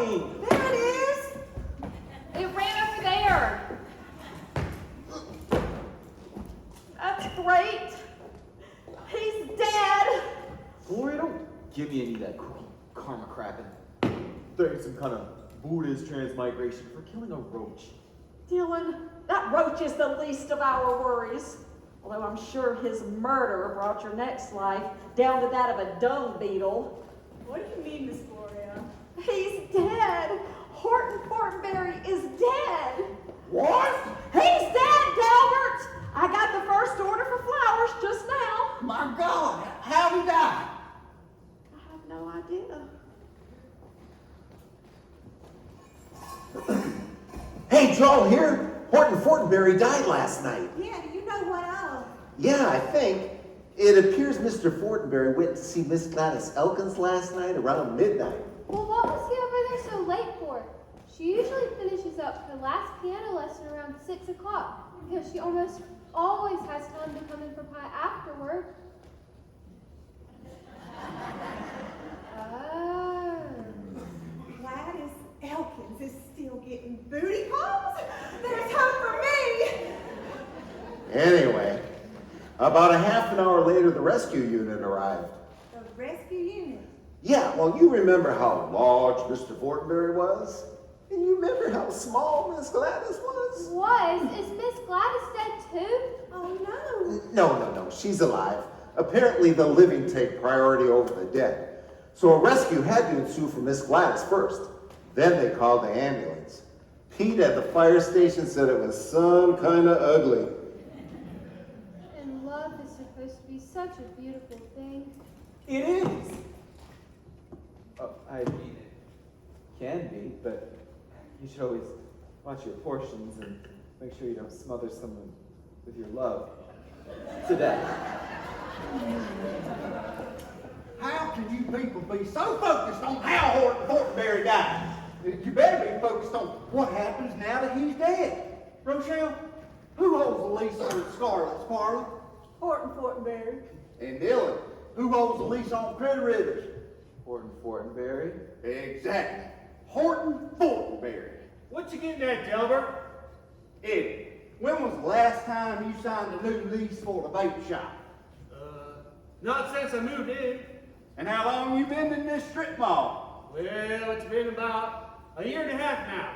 going? There it is. It ran over there. That's great. He's dead. Gloria, don't give me any of that karma crap and think some kind of Buddhist transmigration for killing a roach. Dylan, that roach is the least of our worries. Although I'm sure his murder brought your next life down to that of a dung beetle. What do you mean, Miss Gloria? He's dead. Horton Fortenberry is dead. What? He's dead, Delbert. I got the first order for flowers just now. My God, how'd he die? I have no idea. Hey, Joel here. Horton Fortenberry died last night. Yeah, do you know what of? Yeah, I think. It appears Mr. Fortenberry went to see Miss Gladys Elkins last night around midnight. Well, what was he over there so late for? She usually finishes up her last piano lesson around 6 o'clock because she almost always has time to come in for pie after work. Oh. Gladys Elkins is still getting booty calls? There's hope for me! Anyway, about a half an hour later, the rescue unit arrived. The rescue unit? Yeah, well, you remember how large Mr. Fortenberry was? And you remember how small Miss Gladys was? Is Miss Gladys dead too? Oh no. No, she's alive. Apparently the living take priority over the dead. So a rescue had to ensue for Miss Gladys first. Then they called the ambulance. Pete at the fire station said it was some kind of ugly. And love is supposed to be such a beautiful thing. It is. Oh, I mean, it can be, but you should always watch your portions and make sure you don't smother someone with your love to death. How can you people be so focused on how Horton Fortenberry died? You better be focused on what happens now that he's dead. Rochelle, who holds the lease on Scarlett's parlor? Horton Fortenberry. And Dylan, who holds the lease on Critter Rivers? Horton Fortenberry. Exactly. Horton Fortenberry. What you getting at, Delbert? Eddie, when was the last time you signed a new lease for the vape shop? Not since I moved in. And how long you been in this strip mall? Well, it's been about a year and a half now.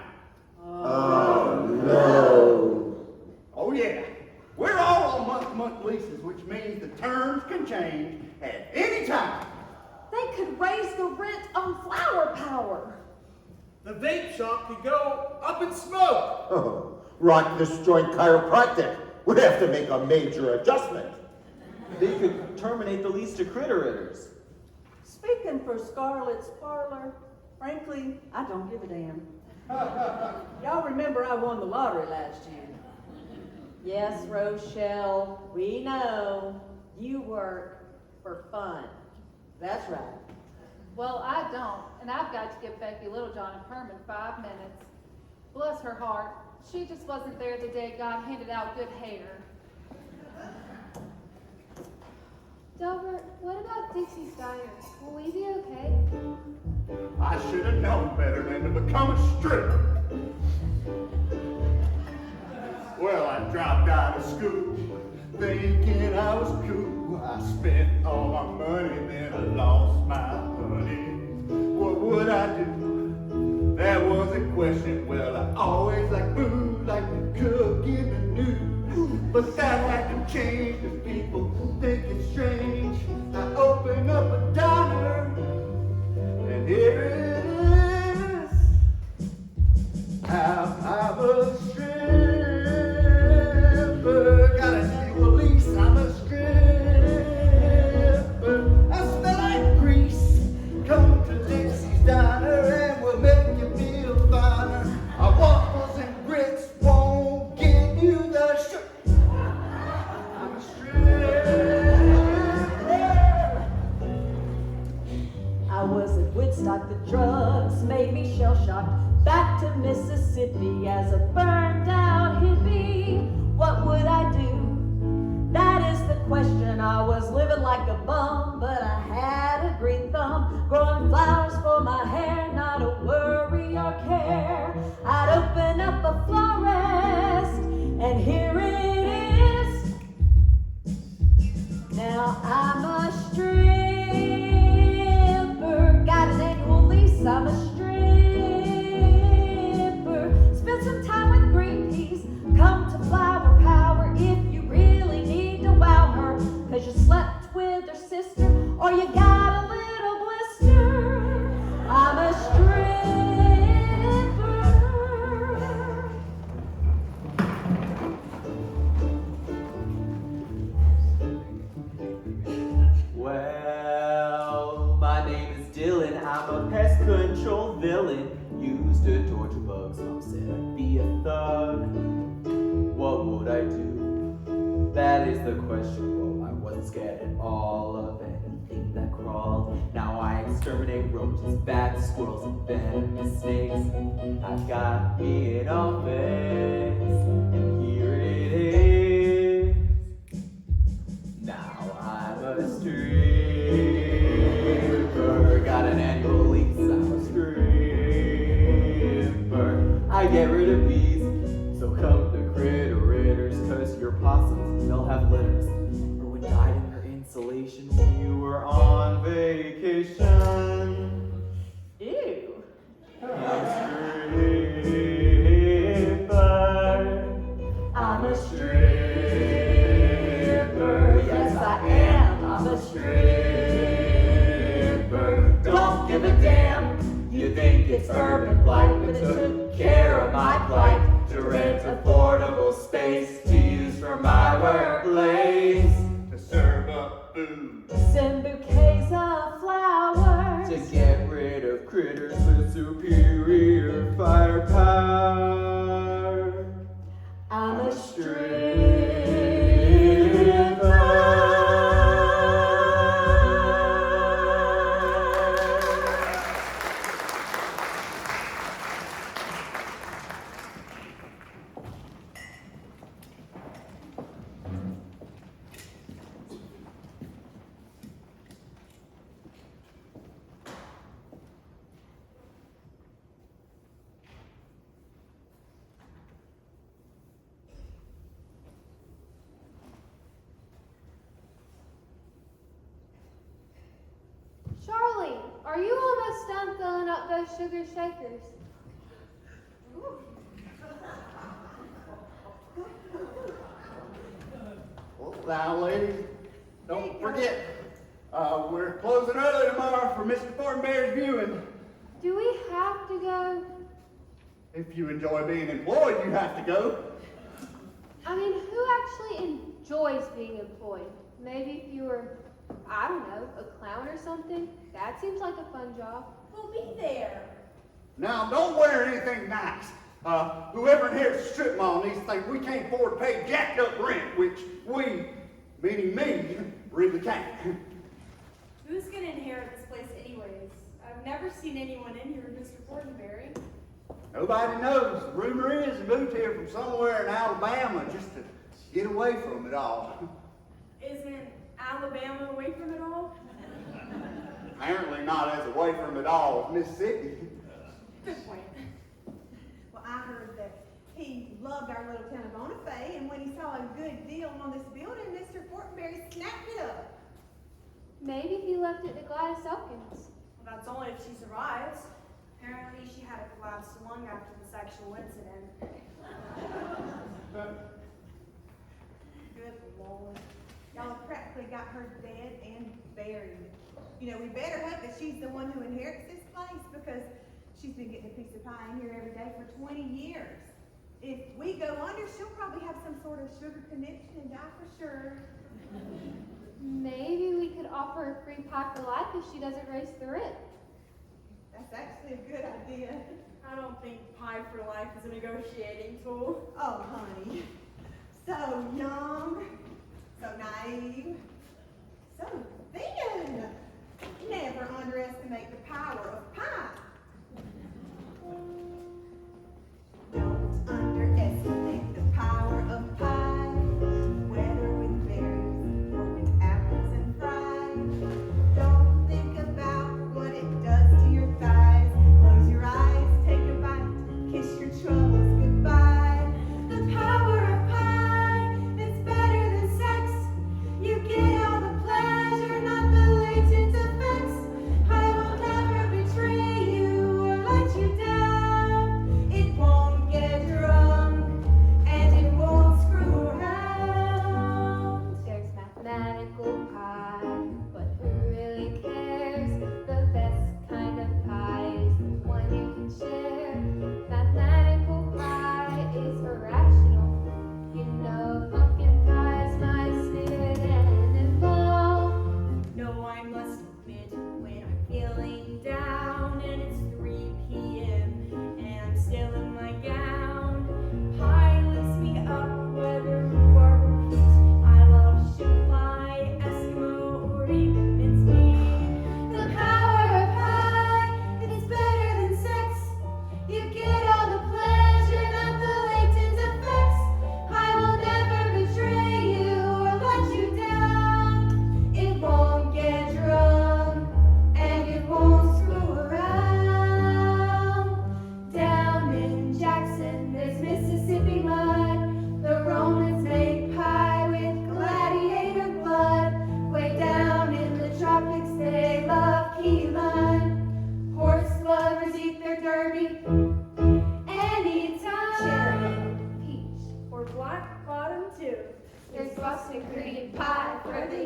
Oh, no. Oh, yeah. We're all on month-to-month leases, which means the terms can change at any time. They could raise the rent on flower power. The vape shop could go up in smoke. Oh, rock this joint chiropractic. We'd have to make a major adjustment. They could terminate the lease to Critter Ritters. Speaking for Scarlett's parlor, frankly, I don't give a damn. Y'all remember I won the lottery last year. Yes, Rochelle, we know you work for fun. That's right. Well, I don't, and I've got to give Becky Littlejohn and Herman 5 minutes. Bless her heart, she just wasn't there the day God handed out good hair. Delbert, what about Dixie's diner? Will we be okay? I should have known better than to become a stripper. Well, I dropped out of school thinking I was cool. I spent all my money, then I lost my honey. What would I do? That was a question. Well, I always like food, like to cook in the news. But that had to change if people think it's strange. I open up a diner, and here it is. I'm a stripper. Got a new lease, I'm a stripper. I smell like grease. Come to Dixie's diner and we'll make you feel finer. Our waffles and grits won't give you the sugar. I'm a stripper. I was at Woodstock, the drugs made me shell-shocked. Back to Mississippi as a burned out hippie. What would I do? That is the question and I was living like a bum, but I had a green thumb, growing flowers for my hair, not a worry or care. I'd open up a florist, and here it is. Now I'm a stripper, got an annual lease, I'm a stripper. Spend some time with green peas, come to Flower Power if you really need to wow her, 'cause you slept with her sister or you got a little blister. I'm a stripper. Well, my name is Dylan. I'm a pest control villain. Used to torture bugs. Mom said I'd be a thug. What would I do? That is the question. Well, I wasn't scared at all of anything that crawled. Now I exterminate roaches, bats, squirrels, and venomous snakes. I've got me an office, and here it is. Now I'm a stripper, got an annual lease, I'm a stripper. I get rid of bees, so come the critters, 'cause your possums, they'll have litters. Or when died in your insulation when you were on vacation. Ew. I'm a stripper. I'm a stripper. Yes, I am. I'm a stripper. Don't give a damn. You think it's urban blight, but it took care of my plight to rent a portable space to use for my workplace. To serve up food. Send bouquets of flowers To get rid of critters with superior firepower. I'm a Charlie, are you almost done filling up those sugar shakers? Well, now, ladies, don't forget, we're closing early tomorrow for Mr. Thornberry's viewing. Do we have to go? If you enjoy being employed, you have to go. I mean, who actually enjoys being employed? Maybe if you were, I don't know, a clown or something? That seems like a fun job. We'll be there. Now, don't wear anything nice. Whoever inherits the strip mall needs to think we can't afford to pay jacked up rent, which we, meaning me, really can't. Who's gonna inherit this place anyways? I've never seen anyone in here with Mr. Fortenberry. Nobody knows. The rumor is he moved here from somewhere in Alabama just to get away from it all. Isn't Alabama away from it all? Apparently not as away from it all as Mississippi. Good point. Well, I heard that he loved our little town of Bonifay, and when he saw a good deal on this building, Mr. Fortenberry snapped it up. Maybe he left it to Gladys Elkins. Well, that's only if she survives. Apparently she had a collapsed lung after the sexual incident. Good Lord. Y'all have practically got her dead and buried. You know, we better hope that she's the one who inherits this place, because she's been getting a piece of pie in here every day for 20 years. If we go under, she'll probably have some sort of sugar connection and die for sure. Maybe we could offer her a free pie for life if she doesn't raise the rent. That's actually a good idea. I don't think pie for life is a negotiating tool. Oh, honey. So young, so naive, so thin. Never underestimate the power of pie. Don't underestimate the power of pie, whether with berries or without.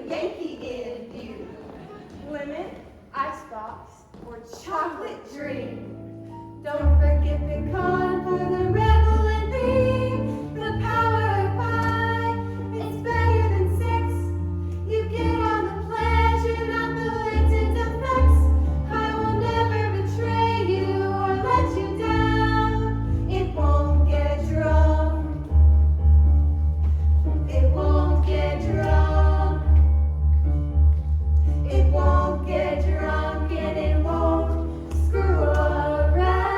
Yankee in you. Lemon Icebox. or Chocolate dream. Don't forget the con for the rebel and me. The power of pie. It's better than sex. You get all the pleasure, not the latent effects. I will never betray you or let you down. It won't get drunk. It won't get drunk. It won't get drunk and it won't screw around.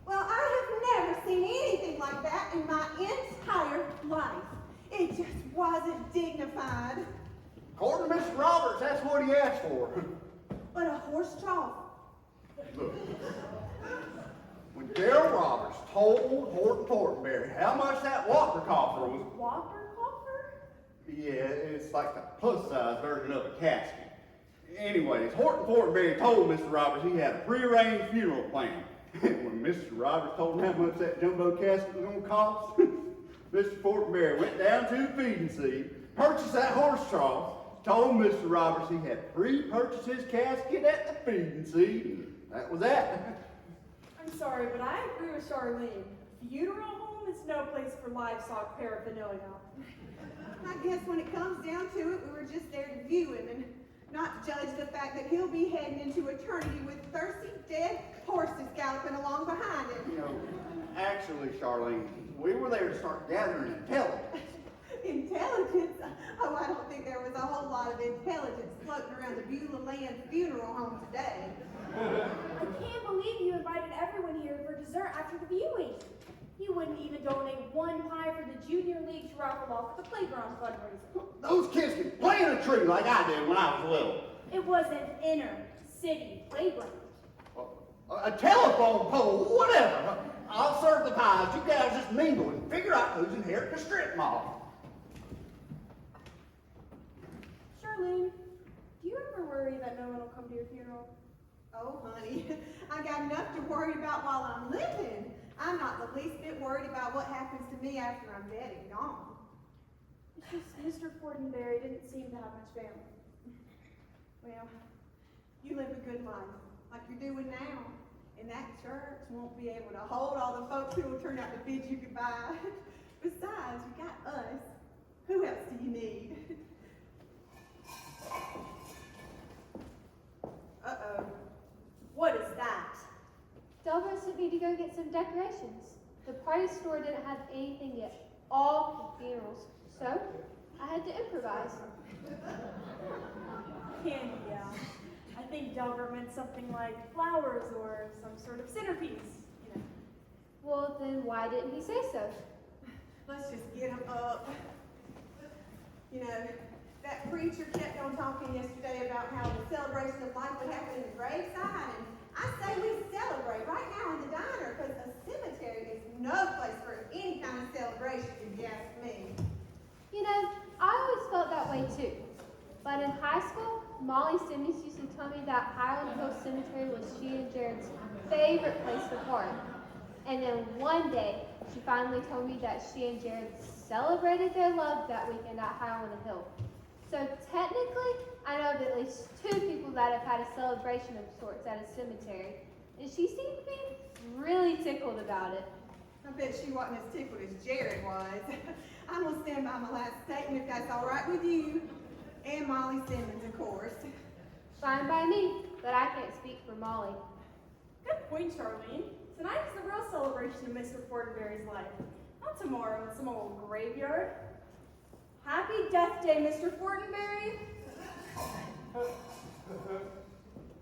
Well, I have never seen anything like that in my entire life. It just wasn't dignified. According to Mr. Roberts, that's what he asked for. But a horse trough. Look, when Darrell Roberts told Horton Thornberry how much that Walker coffer was, Whopper coffer? yeah, it's like the plus-size version of a casket. Anyways, Horton Thornberry told Mr. Roberts he had a prearranged funeral plan. When Mr. Roberts told him how much that jumbo casket was going to cost, Mr. Thornberry went down to the feeding seed, purchased that horse trough, told Mr. Roberts he had pre-purchased his casket at the feeding seed, and that was that. I'm sorry, but I agree with Charlene. Funeral home is no place for livestock paraphernalia. I guess when it comes down to it, we were just there to view him and not judge the fact that he'll be heading into eternity with thirsty, dead horses galloping along behind him. You know, actually, Charlene, we were there to start gathering intelligence. Intelligence? Oh, I don't think there was a whole lot of intelligence floating around the Beulah Land funeral home today. I can't believe you invited everyone here for dessert after the viewing. You wouldn't even donate one pie for the Junior League's raffle off at the playground fundraiser. Those kids can play in a tree like I did when I was little. It was an inner city playground. A telephone pole, whatever. I'll serve the pies. You guys just mingle and figure out who's inheriting the strip mall. Charlene, do you ever worry that no one will come to your funeral? Oh, honey, I got enough to worry about while I'm living. I'm not the least bit worried about what happens to me after I'm dead and gone. It's just Mr. Fortenberry didn't seem to have much family. Well, you live a good life, like you're doing now. And that church won't be able to hold all the folks who will turn out to bid you goodbye. Besides, you got us. Who else do you need? Uh-oh. What is that? Delbert sent me to go get some decorations. The party store didn't have anything yet, all for funerals. So I had to improvise. Candy, yeah. I think Delbert meant something like flowers or some sort of centerpiece, you know. Well, then why didn't he say so? Let's just get him up. You know, that preacher kept on talking yesterday about how the celebration of life would happen in the graveside, and I say we celebrate right now in the diner, because a cemetery is no place for any kind of celebration, if you ask me. You know, I always felt that way too. But in high school, Molly Simmons used to tell me that Highland Hill Cemetery was she and Jared's favorite place to party. And then one day, she finally told me that she and Jared celebrated their love that weekend at Highland Hill. So technically, I know of at least 2 people that have had a celebration of sorts at a cemetery. And she seemed to be really tickled about it. I bet she wasn't as tickled as Jared was. I'm gonna stand by my last statement if that's all right with you. And Molly Simmons, of course. Fine by me, but I can't speak for Molly. Good point, Charlene. Tonight's the real celebration of Mr. Fortenberry's life. Not tomorrow in some old graveyard. Happy Death Day, Mr. Fortenberry.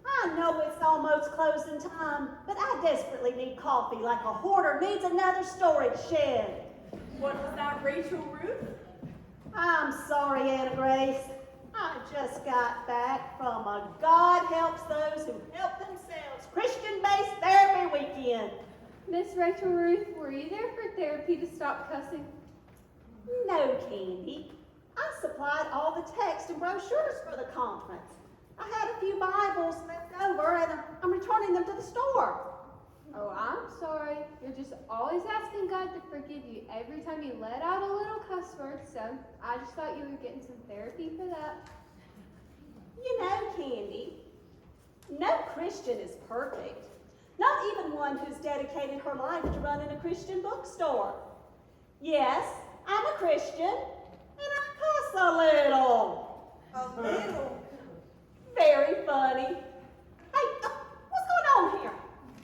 I know it's almost closing time, but I desperately need coffee like a hoarder needs another storage shed. What was that, Rachel Ruth? I'm sorry, Anna Grace. I just got back from a God Helps Those Who Help Themselves Christian-based therapy weekend. Miss Rachel Ruth, were you there for therapy to stop cussing? No, Candy. I supplied all the text and brochures for the conference. I had a few Bibles left over and I'm returning them to the store. Oh, I'm sorry. You're just always asking God to forgive you every time you let out a little cuss word, so I just thought you were getting some therapy for that. You know, Candy, no Christian is perfect. Not even one who's dedicated her life to running a Christian bookstore. Yes, I'm a Christian, and I cuss a little. A little. Very funny. Hey, what's going on here?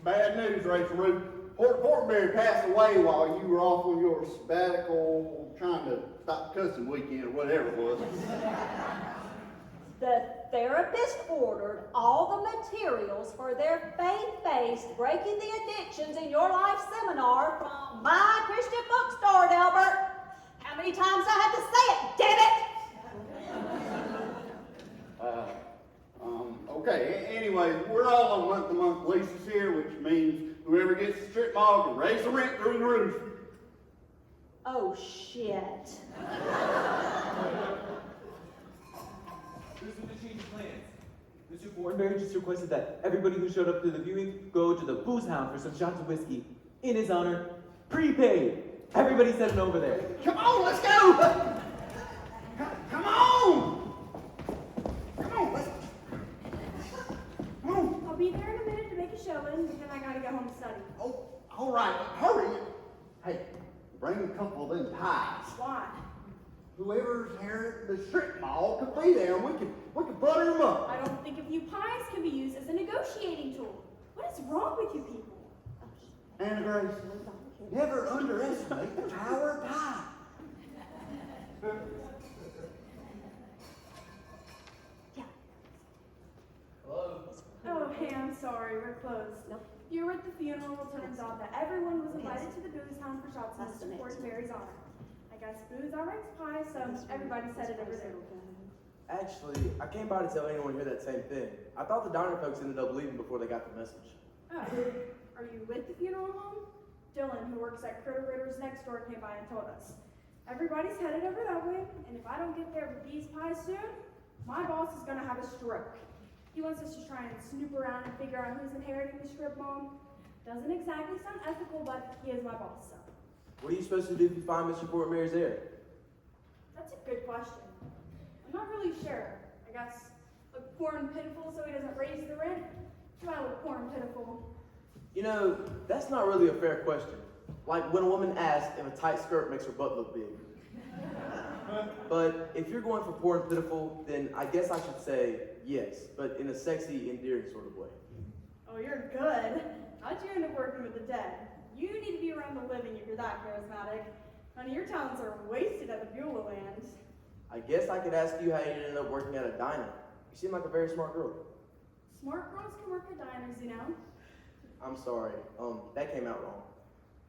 Bad news, Rachel Ruth. Portberry passed away while you were off on your sabbatical trying to stop cussing weekend or whatever it was. The therapist ordered all the materials for their faith-based Breaking the Addictions in Your Life seminar from my Christian bookstore, Delbert. How many times I have to say it, damn it! Okay, anyway, we're all on month-to-month leases here, which means whoever gets the strip mall can raise the rent through the roof. Oh, shit. Here's the change of plans. Mr. Fortenberry just requested that everybody who showed up to the viewing go to the booze hound for some shots of whiskey. In his honor, prepaid. Everybody's heading over there. Come on, let's go! Come on! Come on, let's come on. I'll be there in a minute to make a showing, but then I gotta go home and study. Oh, all right, hurry. Hey, bring a couple of them pies. Why? Whoever's here at the strip mall could be there, and we could butter them up. I don't think a few pies can be used as a negotiating tool. What is wrong with you people? Anna Grace, never underestimate the power of pie. Hello? Oh, hey, I'm sorry, we're closed. Nope. You were at the funeral, it turns out that everyone was invited to the booze hound for shots in That's the Mr. next Fortenberry's honor. I guess booze outranks pie, so everybody said it over there. Actually, I came by to tell anyone here that same thing. I thought the diner folks ended up leaving before they got the message. Oh, are you with the funeral home? Dylan, who works at Critter Ritter's next door, came by and told us. Everybody's headed over that way, and if I don't get there with these pies soon, my boss is gonna have a stroke. He wants us to try and snoop around and figure out who's inheriting the strip mall. Doesn't exactly sound ethical, but he is my boss, so. What are you supposed to do if you find Mr. Fortenberry's there? That's a good question. I'm not really sure. I guess look poor and pitiful so he doesn't raise the rent. Do I look poor and pitiful? You know, that's not really a fair question. Like when a woman asks if a tight skirt makes her butt look big. But if you're going for poor and pitiful, then I guess I should say yes, but in a sexy, endearing sort of way. Oh, you're good. How'd you end up working with the dead? You need to be around the living if you're that charismatic. Honey, your talents are wasted at the Beulah land. I guess I could ask you how you ended up working at a diner. You seem like a very smart girl. Smart girls can work at diners, you know? I'm sorry, that came out wrong.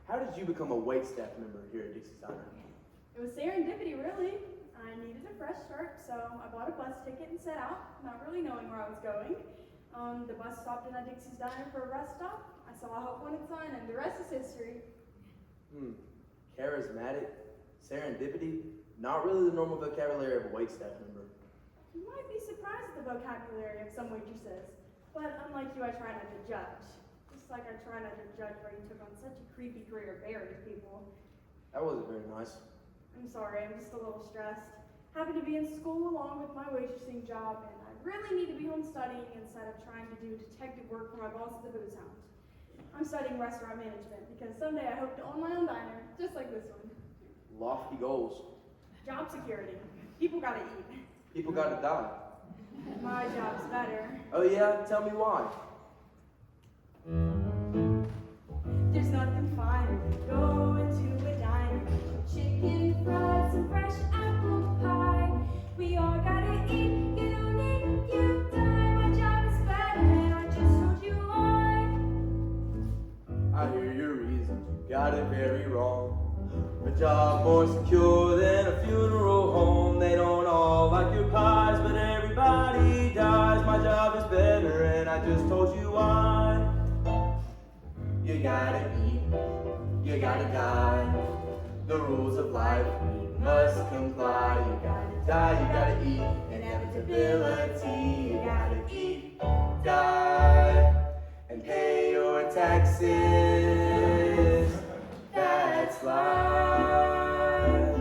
How did you become a wait staff member here at Dixie's Diner? It was serendipity, really. I needed a fresh start, so I bought a bus ticket and set out, not really knowing where I was going. The bus stopped in at Dixie's Diner for a rest stop. I saw a Help Wanted sign, and the rest is history. Charismatic, serendipity, not really the normal vocabulary of a wait staff member. You might be surprised at the vocabulary of some waitresses, but unlike you, I try not to judge. Just like I try not to judge why you took on such a creepy career burying people. That wasn't very nice. I'm sorry, I'm just a little stressed. Happen to be in school along with my waitressing job, and I really need to be home studying instead of trying to do detective work for my boss at the booze hound. I'm studying restaurant management because someday I hope to own my own diner, just like this one. Lofty goals. Job security. People gotta eat. People gotta die. My job's better. Oh yeah? Tell me why. There's nothing finer than going to a diner. Chicken fries and fresh apple pie. We all gotta eat, you don't need, you die. My job is better and I just told you why. I hear your reasons, you got it very wrong. A job more secure than a funeral home. They don't all like your pies, but everybody just told you why. You gotta eat, you gotta die. The rules of life we must comply. You gotta die, you gotta eat. Inevitability, you gotta eat, die, and pay your taxes. That's life.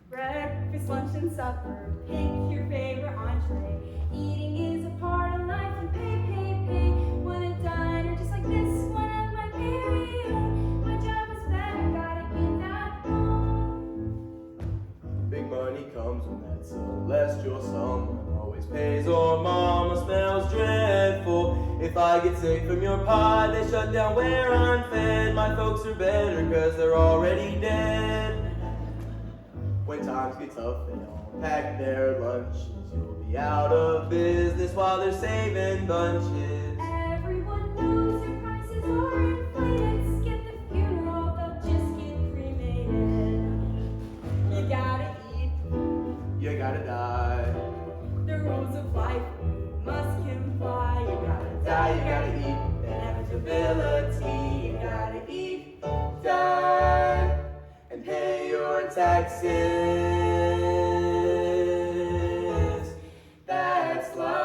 Breakfast, lunch, and supper. Pick your favorite entree. Eating is a part of life. And pay. Want a diner just like this one of my very own. My job is better. Gotta get that home. Big money comes when that celestial someone always pays, or mama smells dreadful. If I get sick from your pie, they shut down where I'm fed. My folks are better cause they're already dead. When times get tough, they all pack their lunches. You'll be out of business while they're saving bunches. Everyone knows their prices are inflated. Skip the funeral, they'll just get cremated. You gotta eat, You gotta die. the rules of life we must comply. You gotta Die, you gotta eat. Inevitability, you gotta eat, die, and pay your taxes. That's life.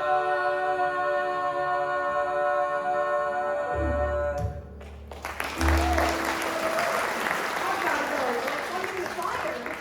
I gotta go. I'm in the fire.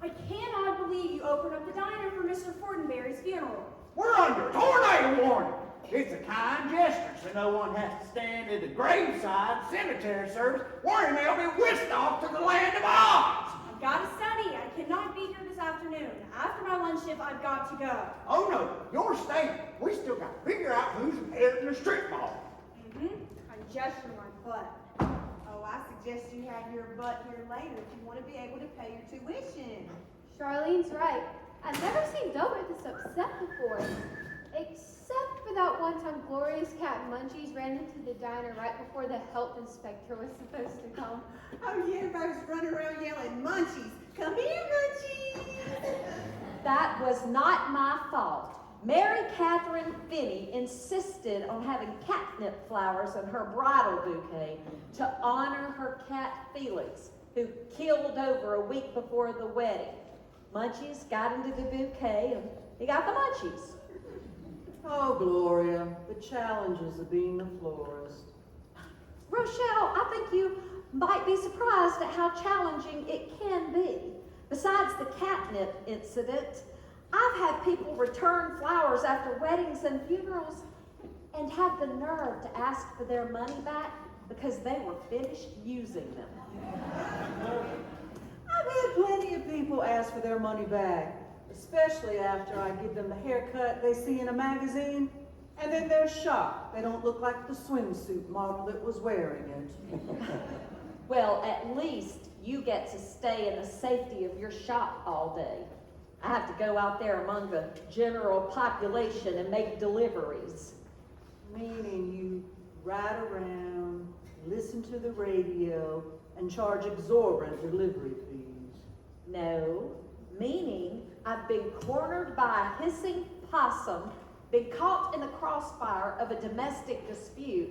I cannot believe you opened up the diner for Mr. Fortenberry's funeral. We're under tornado warning. It's a kind gesture so no one has to stand at the graveside cemetery service worrying they'll be whisked off to the land of Oz. I've got to study. I cannot be here this afternoon. After my lunch shift, I've got to go. Oh no, you're staying. We still got to figure out who's inheriting the strip mall. Congestion in my butt. Oh, I suggest you have your butt here later if you want to be able to pay your tuition. Charlene's right. I've never seen Delbert this upset before. Except for that one time Gloria's cat Munchies ran into the diner right before the health inspector was supposed to come. Oh yeah, everybody was running around yelling, Munchies, come here, Munchies. That was not my fault. Mary Catherine Finney insisted on having catnip flowers in her bridal bouquet to honor her cat Felix, who killed over a week before the wedding. Munchies got into the bouquet and he got the munchies. Oh, Gloria, the challenges of being a florist. Rochelle, I think you might be surprised at how challenging it can be. Besides the catnip incident, I've had people return flowers after weddings and funerals and have the nerve to ask for their money back because they were finished using them. I've had plenty of people ask for their money back, especially after I give them the haircut they see in a magazine, and then they're shocked they don't look like the swimsuit model that was wearing it. Well, at least you get to stay in the safety of your shop all day. I have to go out there among the general population and make deliveries. Meaning you ride around, listen to the radio, and charge exorbitant delivery fees. No, meaning I've been cornered by a hissing possum, been caught in the crossfire of a domestic dispute,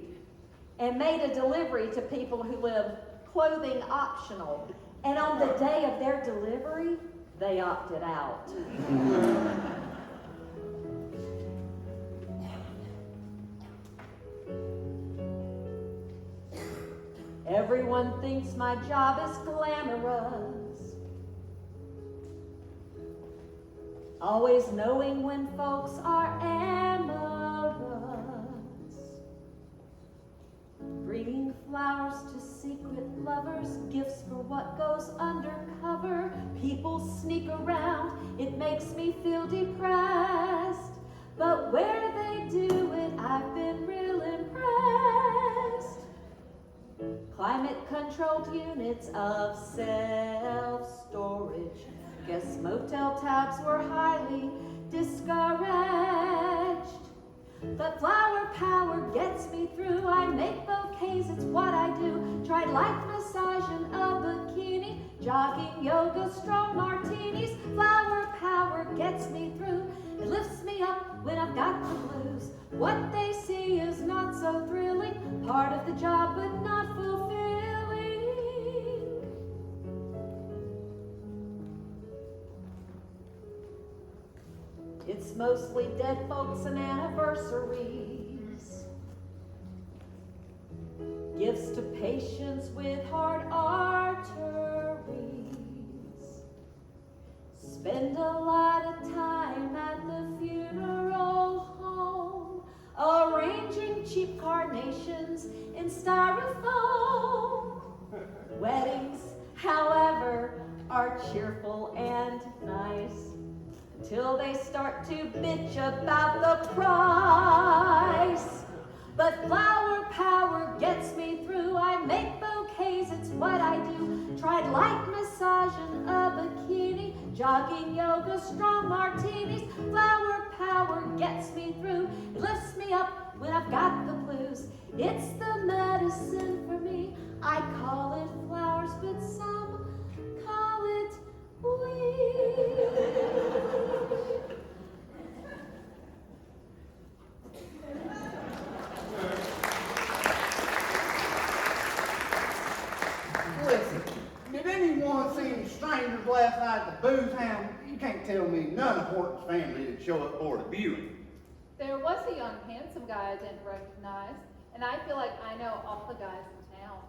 and made a delivery to people who live clothing optional. And on the day of their delivery, they opted out. Everyone thinks my job is glamorous. Always knowing when folks are amorous. Bringing flowers to secret lovers, gifts for what goes undercover, people sneak around, it makes me feel depressed. But where they do it, I've been real impressed. Climate-controlled units of self-storage. Guess motel tabs were highly discouraged. But flower power gets me through. I make bouquets, it's what I do. Tried light massage and a bikini, jogging, yoga, strong martinis. Flower power gets me through. It lifts me up when I've got the blues. What they see is not so thrilling, part of the job but not fulfilling. It's mostly dead folks and anniversaries. Gifts to patients with heart arteries. Spend a lot of time at the funeral home, arranging cheap carnations in styrofoam. Weddings, however, are cheerful and nice, till they start to bitch about the price. But flower power gets me through. I make bouquets, it's what I do. Tried light massage and a bikini, jogging, yoga, strong martinis. Flower power gets me through. It lifts me up when I've got the blues. It's the medicine for me. I call it flowers, but some call it weed. Listen, did anyone see any strangers last night at the booze house? You can't tell me none of Horton's family didn't show up for the viewing. There was a young, handsome guy I didn't recognize, and I feel like I know all the guys in town.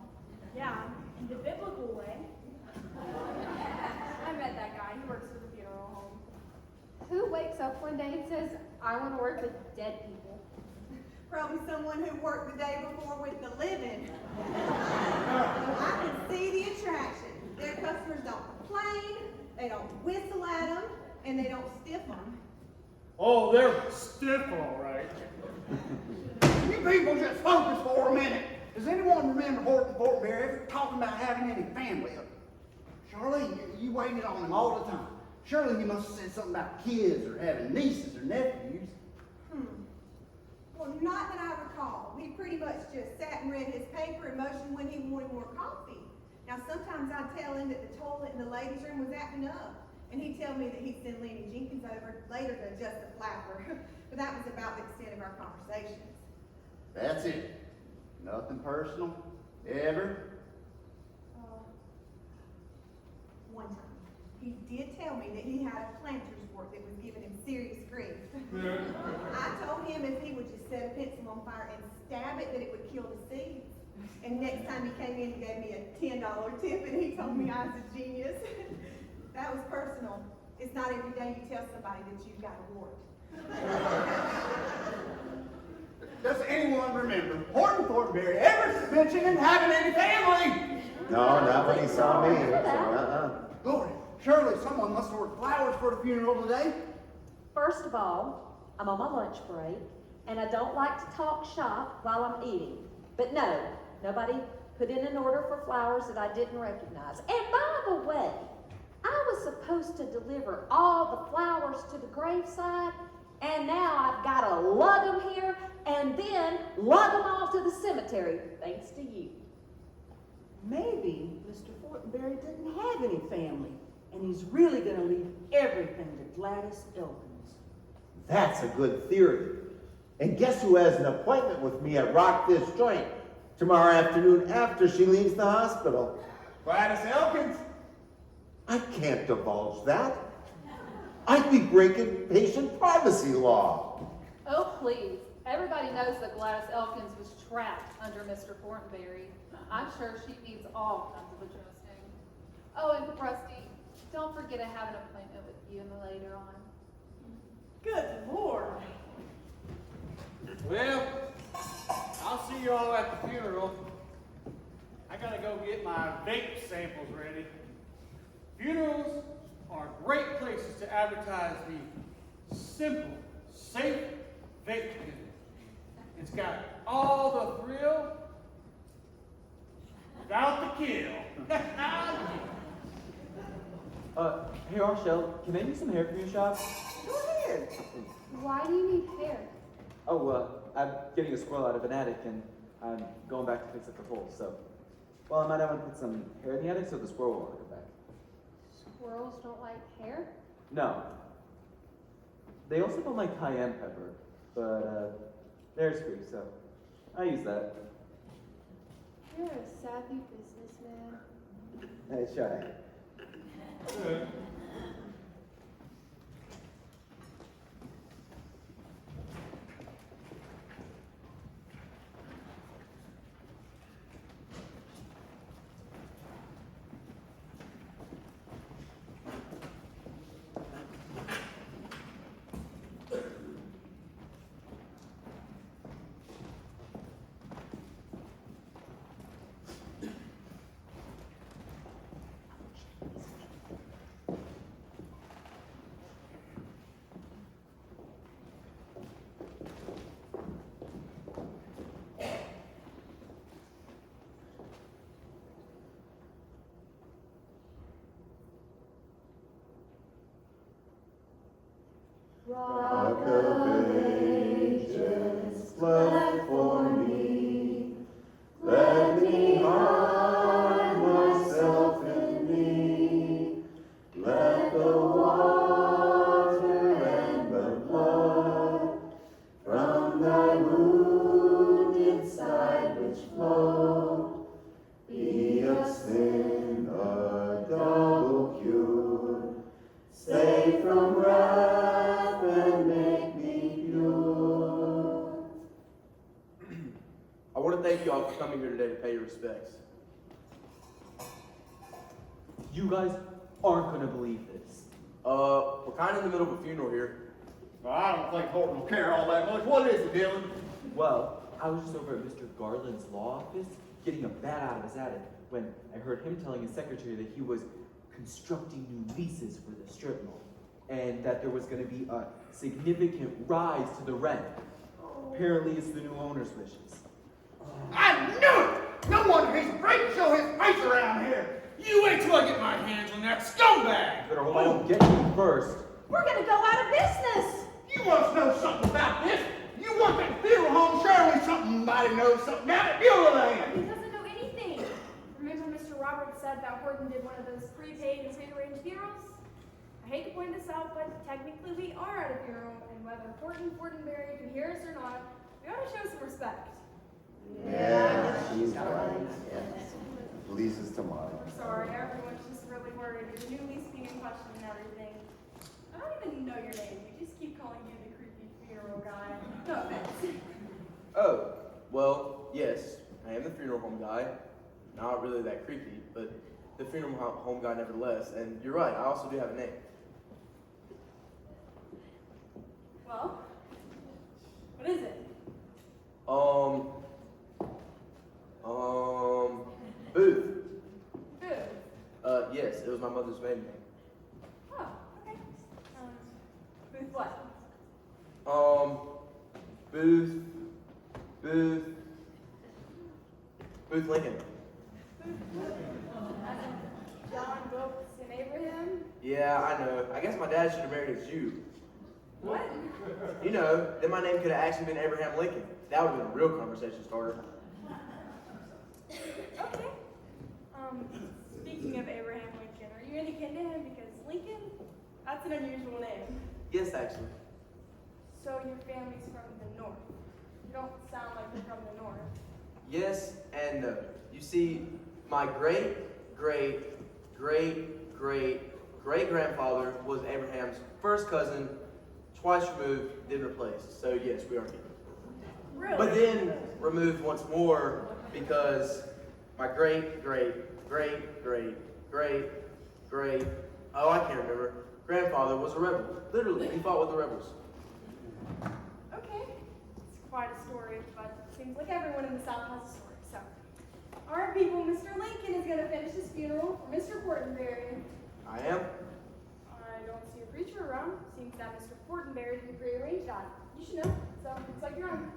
Yeah, in the biblical way. I met that guy. He works for the funeral home. Who wakes up one day and says, I want to work with dead people? Probably someone who worked the day before with the living. I can see the attraction. Their customers don't complain, they don't whistle at them, and they don't stiff them. Oh, they're stiff, all right. You people just focus for a minute. Does anyone remember Horton Fortenberry ever talking about having any family? Charlie, you waited on him all the time. Surely he must have said something about kids or having nieces or nephews. Well, not that I recall. He pretty much just sat and read his paper and motioned when he wanted more coffee. Now, sometimes I'd tell him that the toilet in the ladies' room was acting up, and he'd tell me that he'd send Lenny Jenkins over later to adjust the flapper. But that was about the extent of our conversations. That's it. Nothing personal. Ever? One time, he did tell me that he had a planter's wart that was giving him serious grief. I told him if he would just set a pencil on fire and stab it, that it would kill the seeds. And next time he came in, he gave me a $10 tip, and he told me I was a genius. That was personal. It's not every day you tell somebody that you've got a wart. Does anyone remember Horton Fortenberry ever mentioning having any family? No, not when he saw me. Glory, surely someone must have ordered flowers for the funeral today. First of all, I'm on my lunch break, and I don't like to talk shop while I'm eating. But no, nobody put in an order for flowers that I didn't recognize. And by the way, I was supposed to deliver all the flowers to the graveside, and now I've got to lug them here and then lug them off to the cemetery, thanks to you. Maybe Mr. Fortenberry didn't have any family, and he's really going to leave everything to Gladys Elkins. That's a good theory. And guess who has an appointment with me at Rock This Joint tomorrow afternoon after she leaves the hospital? Gladys Elkins. I can't divulge that. I'd be breaking patient privacy law. Oh, please. Everybody knows that Gladys Elkins was trapped under Mr. Fortenberry. I'm sure she needs all kinds of adjusting. Oh, and Rusty, don't forget I have an appointment with you later on. Good Lord. Well, I'll see you all at the funeral. I gotta go get my vape samples ready. Funerals advertise the simple, safe vape business. It's got all the thrill without the kill. Hey Rochelle, can I use some hair from your shop? Go ahead. Why do you need hair? Oh, I'm getting a squirrel out of an attic and I'm going back to fix up the hole, so. Well, I might have to put some hair in the attic so the squirrel won't come back. Squirrels don't like hair? No. They also don't like cayenne pepper, but hair's free, so I use that. You're a savvy businessman. Hey, try. Rock of ages, left for me. Let me hide myself in thee. Let the water and the blood from thy wounded side which flowed be of sin a double cure. Save from wrath and make me pure. I want to thank you all for coming here today to pay your respects. You guys aren't gonna believe this. We're kind of in the middle of a funeral here. Well, I don't think Horton will care all that much. What is it, Dylan? Well, I was just over at Mr. Garland's law office getting a bat out of his attic when I heard him telling his secretary that he was constructing new leases for the strip mall and that there was going to be a significant rise to the rent. Apparently, it's the new owner's wishes. I knew it! No wonder he's afraid to show his face around here. You wait till I get my hands on that scumbag. Better hope I don't get you first. We're gonna go out of business. You must know something about this. You want that funeral home, surely somebody knows something about it. Deal with that. He doesn't know anything. Remember Mr. Roberts said that Horton did one of those prepaid and prearranged funerals? I hate to point this out, but technically we are at a funeral, and whether Fortenberry can hear us or not, we ought to show some respect. Yeah, she's right. Lease is tomorrow. I'm sorry, everyone's just really worried. Your new lease being in question and everything. I don't even know your name. We just keep calling you the creepy funeral guy. No offense. Oh, well, yes, I am the funeral home guy. Not really that creepy, but the funeral home guy nevertheless. And you're right, I also do have a name. Well, what is it? Booth. Booth. Yes, it was my mother's maiden name. Oh, okay. Booth what? Booth Lincoln. John Wilkes and Abraham? Yeah, I know. I guess my dad should have married a Jew. What? You know, then my name could have actually been Abraham Lincoln. That would have been a real conversation starter. Okay. Speaking of Abraham Lincoln, are you any kin to him? Because Lincoln, that's an unusual name. Yes, actually. So your family's from the north. You don't sound like you're from the north. Yes and no. You see, my great-great-great-great-great-grandfather was Abraham's first cousin, twice removed, then replaced. So yes, we are kin. Really? But then removed once more because my great-great-great-great-great-great, oh, I can't remember, grandfather was a rebel. Literally, he fought with the rebels. Okay. It's quite a story, but it seems like everyone in the South has a story. So, all right, people, Mr. Lincoln is going to finish his funeral for Mr. Fortenberry. I am. I don't see a preacher, right? seems that Mr. Fortenberry did rearrange on. You should know, so looks like you're on.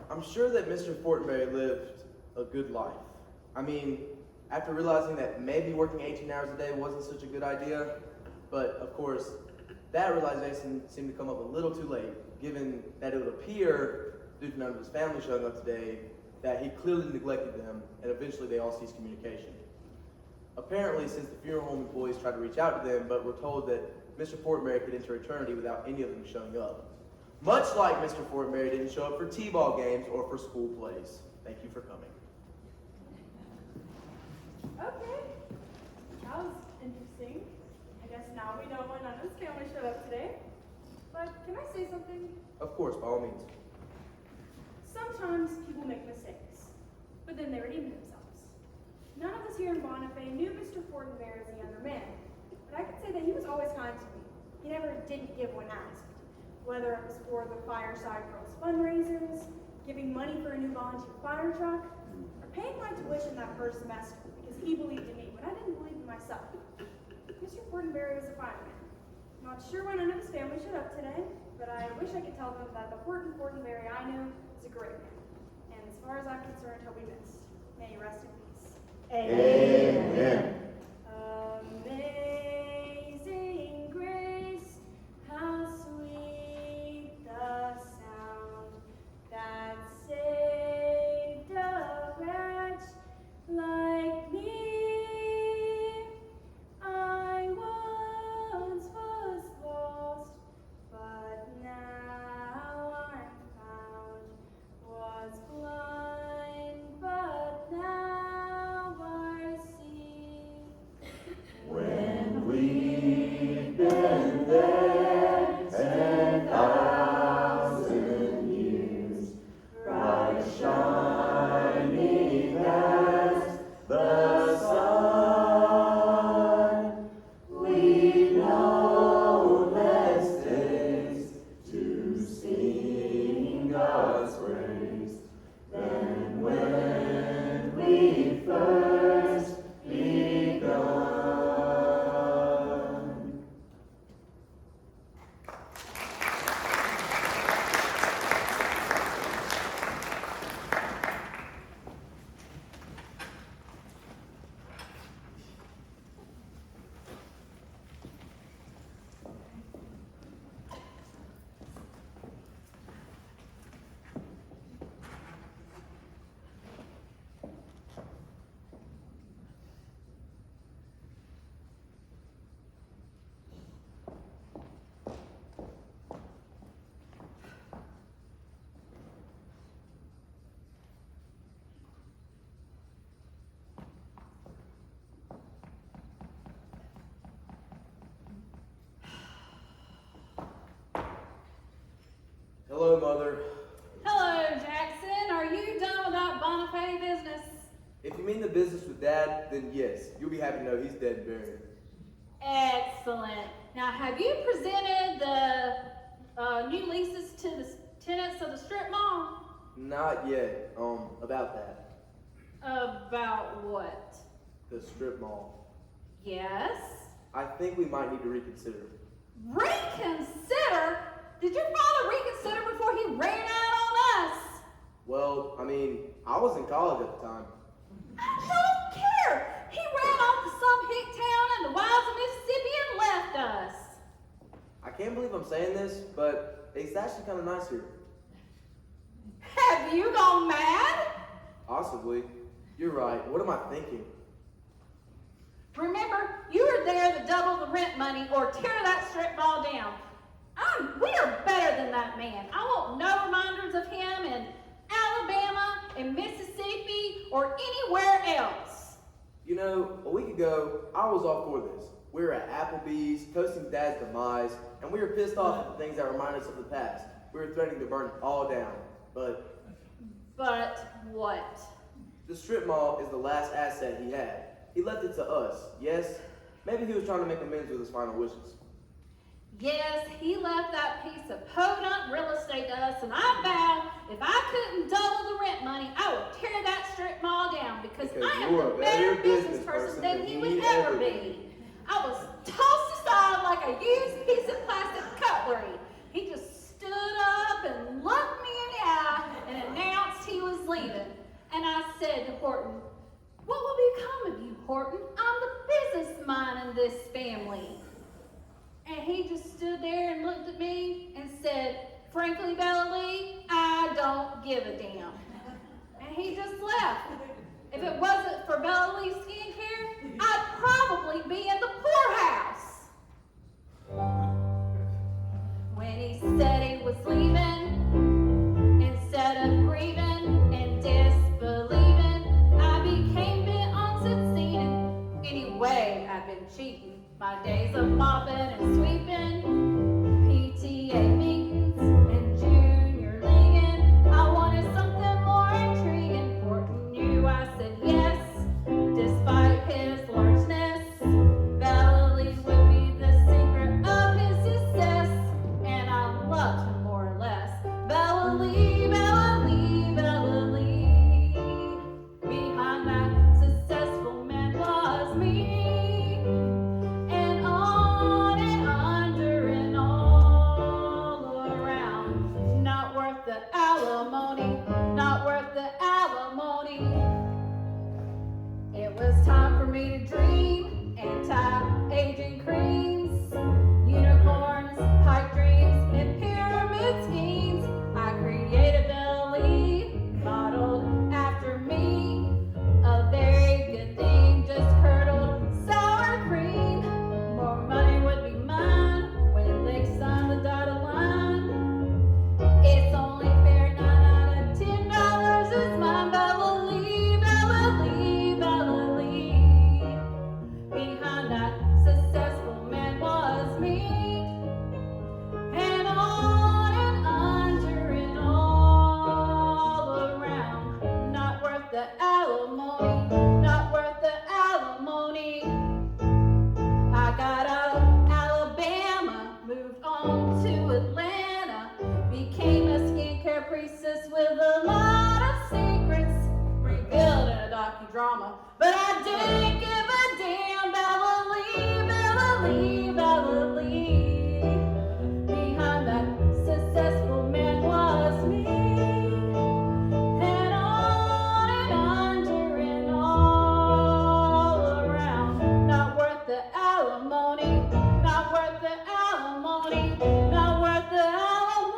I'm sure that Mr. Fortenberry lived a good life. I mean, after realizing that maybe working 18 hours a day wasn't such a good idea, but of course, that realization seemed to come up a little too late, given that it would appear, due to none of his family showing up today, that he clearly neglected them, and eventually they all ceased communication. Apparently, since the funeral home employees tried to reach out to them, but were told that Mr. Fortenberry could enter eternity without any of them showing up. Much like Mr. Fortenberry didn't show up for T-ball games or for school plays. Thank you for coming. Okay, that was interesting. I guess now we know why none of his family showed up today. But can I say something? Of course, by all means. Sometimes people make mistakes, but then they redeem themselves. None of us here in Bonifay knew Mr. Fortenberry as a younger man, but I can say that he was always kind to me. He never didn't give when asked, whether it was for the Fireside Girls fundraisers, giving money for a new volunteer fire truck, or paying my tuition that first semester because he believed in me when I didn't believe in myself. Mr. Fortenberry was a fine man. Not sure why none of his family showed up today, but I wish I could tell them that the Fortenberry I knew is a great man. And as far as I'm concerned, he'll be missed. May he rest in peace. Amen. Amazing grace, how sweet the sound that saved a wretch like me. I once was lost, but now I'm found. Was blind, but now I see. When we've been there 10,000 years, bright shining as the sun, we know less days to sing God's praise than when we first begun. Hello, Mother. Hello, Jackson. Are you done with that Bonifay business? If you mean the business with Dad, then yes, you'll be happy to know he's dead and buried. Excellent. Now, have you presented the new leases to the tenants of the strip mall? Not yet. About that. About what? The strip mall. Yes? I think we might need to reconsider. Reconsider? Did your father reconsider before he ran out on us? Well, I mean, I was in college at the time. I don't care. He ran off to some hick town in the wilds of Mississippi and left us. I can't believe I'm saying this, but it's actually kind of nice here. Have you gone mad? Possibly. You're right. What am I thinking? Remember, you were there to double the rent money or tear that strip mall down. We are better than that man. I want no reminders of him in Alabama, in Mississippi, or anywhere else. You know, a week ago, I was all for this. We were at Applebee's, toasting Dad's demise, and we were pissed off at the things that remind us of the past. We were threatening to burn it all down. But what? The strip mall is the last asset he had. He left it to us, yes? Maybe he was trying to make amends with his final wishes. Yes, he left that piece of podunk real estate to us, and I vowed if I couldn't double the rent money, I would tear that strip because I am you're the a better business person than he would ever be. I was tossed aside like a used piece of plastic cutlery. He just stood up and looked me in the eye and announced he was leaving. And I said to Horton, "What will become of you, Horton? I'm the business mind in this family." And he just stood there and looked at me and said, "Frankly, Bella Lee, I don't give a damn." And he just left. If it wasn't for Bella Lee's skincare, I'd probably be in the poorhouse. When he said he was leaving, instead of grieving and disbelieving, I became bent on succeeding. Anyway, I've been cheating. My days of mopping and sweeping, PTA meetings and junior leaguing. I wanted something more intriguing. Horton knew I said yes, despite his largeness. Bella Lee would be the secret of his success, and I loved him more or less. Bella Lee, Bella Lee, Bella Lee. Behind that successful man was me. And on and under and all around. Not worth the alimony, not worth the alimony. It was time for me to dream, anti-aging creams, unicorns, pipe dreams, and pyramid schemes. I created Bella Lee, modeled after me. A very good thing, just curdled sour cream. More money would be mine when they sign the dotted line. It's only fair, 9 out of $10 is mine. Bella Lee, Bella Lee, Bella Lee. Behind that successful man was me. And on and under and all around. Not worth the alimony, not worth the alimony. I got out of Alabama, moved on to Atlanta, became a skincare priestess with a lot of secrets, revealed in a docudrama. But I didn't give a damn. Bella Lee, Bella Lee, Bella Lee. Behind that successful man was me. And on and under and all around. Not worth the alimony, not worth the alimony, not worth the alimony.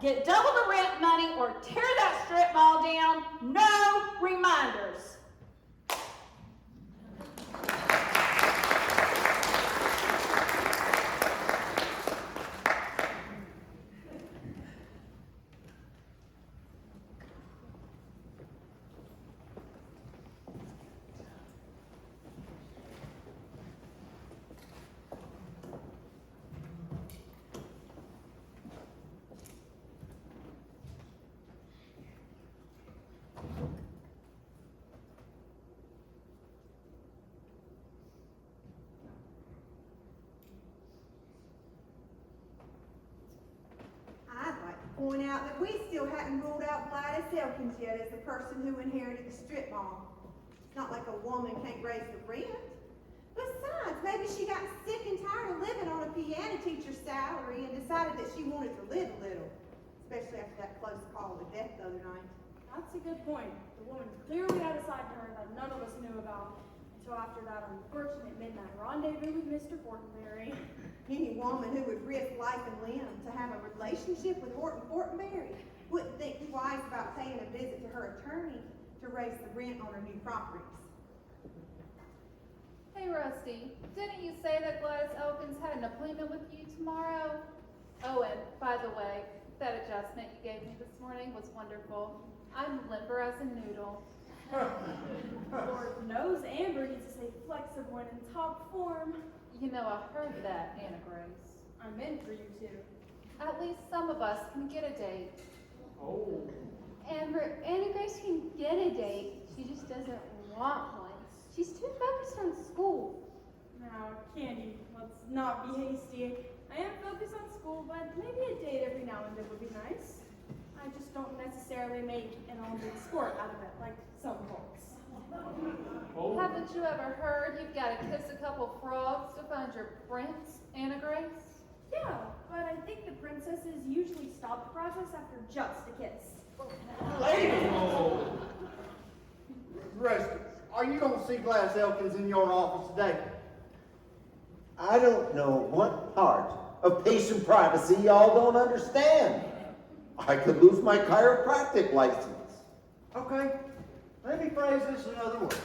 Get double the rent money or tear that strip mall down. No reminders. I'd like to point out that we still hadn't ruled out Gladys Elkins yet as the person who inherited the strip mall. It's not like a woman can't raise the rent. Besides, maybe she got sick and tired of living on a piano teacher's salary and decided that she wanted to live a little, especially after that close call to death the other night. That's a good point. The woman clearly had a side to her that none of us knew about until after that unfortunate midnight rendezvous with Mr. Fortenberry. Any woman who would risk life and limb to have a relationship with Horton Fortenberry wouldn't think twice about paying a visit to her attorney to raise the rent on her new properties. Hey, Rusty, didn't you say that Gladys Elkins had an appointment with you tomorrow? Oh, and by the way, that adjustment you gave me this morning was wonderful. I'm limber as a noodle. Lord knows Amber needs to stay flexible and in top form. You know, I heard that, Anna Grace. I'm in for you too. At least some of us can get a date. Oh. Anna Grace can get a date. She just doesn't want one. She's too focused on school. Now, Candy, let's not be hasty. I am focused on school, but maybe a date every now and then would be nice. I just don't necessarily make an Olympic sport out of it like some folks. Haven't you ever heard you've got to kiss a couple frogs to find your prince, Anna Grace? Yeah, but I think the princesses usually stop the process after just a kiss. Lady! Rusty, are you gonna see Gladys Elkins in your office today? I don't know what part of patient privacy y'all don't understand. I could lose my chiropractic license. Okay, let me phrase this another way.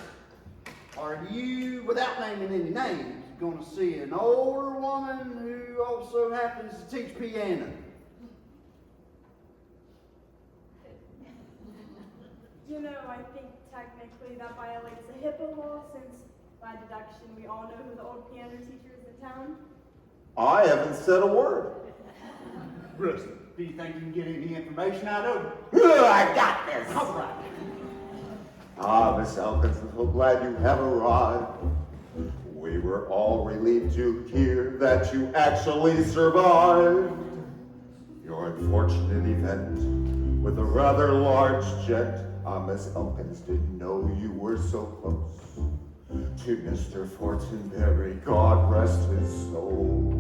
Are you, without naming any names, gonna see an older woman who also happens to teach piano? You know, I think technically that violates the HIPAA law since, by deduction, we all know who the old piano teacher is in town. I haven't said a word. Rusty, do you think you can get any information out of her? I got this. All right. Ah, Miss Elkins, I'm so glad you have arrived. We were all relieved to hear that you actually survived your unfortunate event with a rather large jet. Ah, Miss Elkins didn't know you were so close to Mr. Fortenberry. God rest his soul.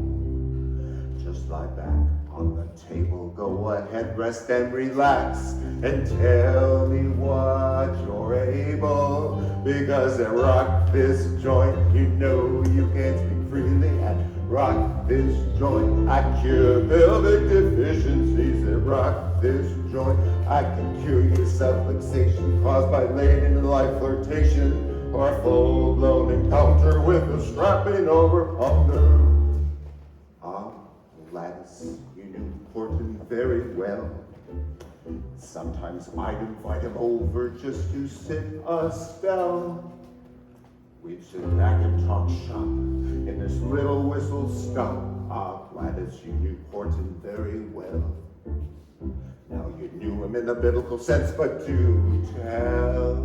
Just lie back on the table, go ahead, rest and relax, and tell me what you're able, because at rock this joint, you know you can't speak freely. At rock this joint, I cure pelvic deficiencies. At rock this joint, I can cure your self-fixation caused by late-in-life flirtation or a full-blown encounter with a strapping over pounder. Ah, Gladys, you knew Horton very well. Sometimes I'd invite him over just to sit us down. We'd sit back and talk shop in this little whistle stop. Ah, Gladys, you knew Horton very well. Now you knew him in the biblical sense, but do tell.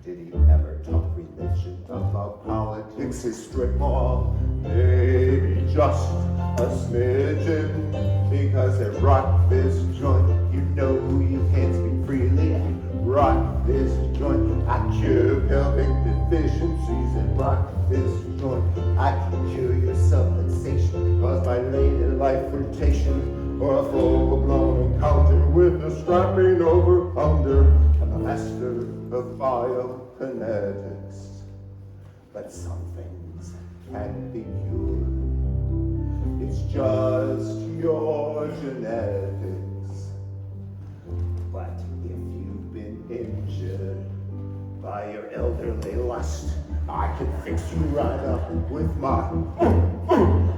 Did he ever talk religion, about politics, his strip mall? Maybe just a smidgen, because at rock this joint, you know you can't speak freely. At rock this joint, I cure pelvic deficiencies. At rock this joint, I can cure your self-fixation caused by late-in-life flirtation or a full-blown encounter with a strapping over under. I'm a master of biokinetics, but some things can't be cured. It's just your genetics. But if you've been injured by your elderly lust, I can fix you right up with my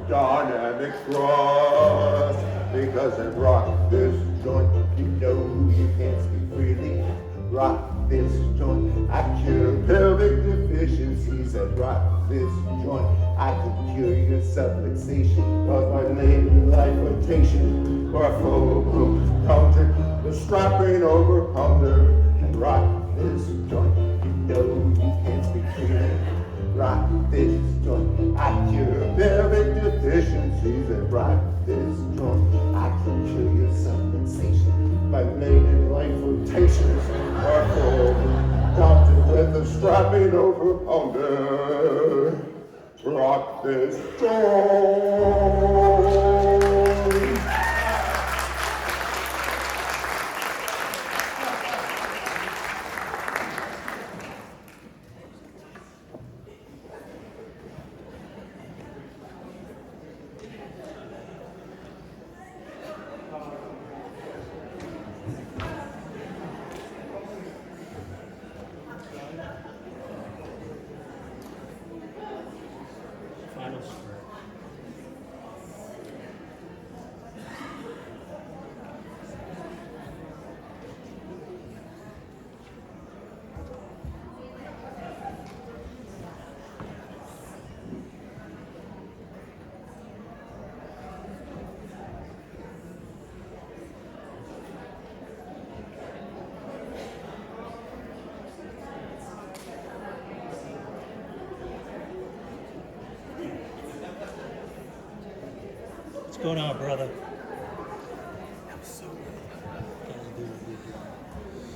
dynamic thrust. Because at rock this joint, you know you can't speak freely. Rock this joint, I cure pelvic deficiencies. At rock this joint, I can cure your self-fixation caused by late-in-life flirtation or a full-blown counter, the strapping over pounder. And rock this joint, you know you can't speak freely. Rock this joint, I cure pelvic deficiencies. And rock this joint, I can cure your self-fixation by late-in-life flirtations or full-blown counter with a strapping over pounder. Rock this joint. What's going on, brother?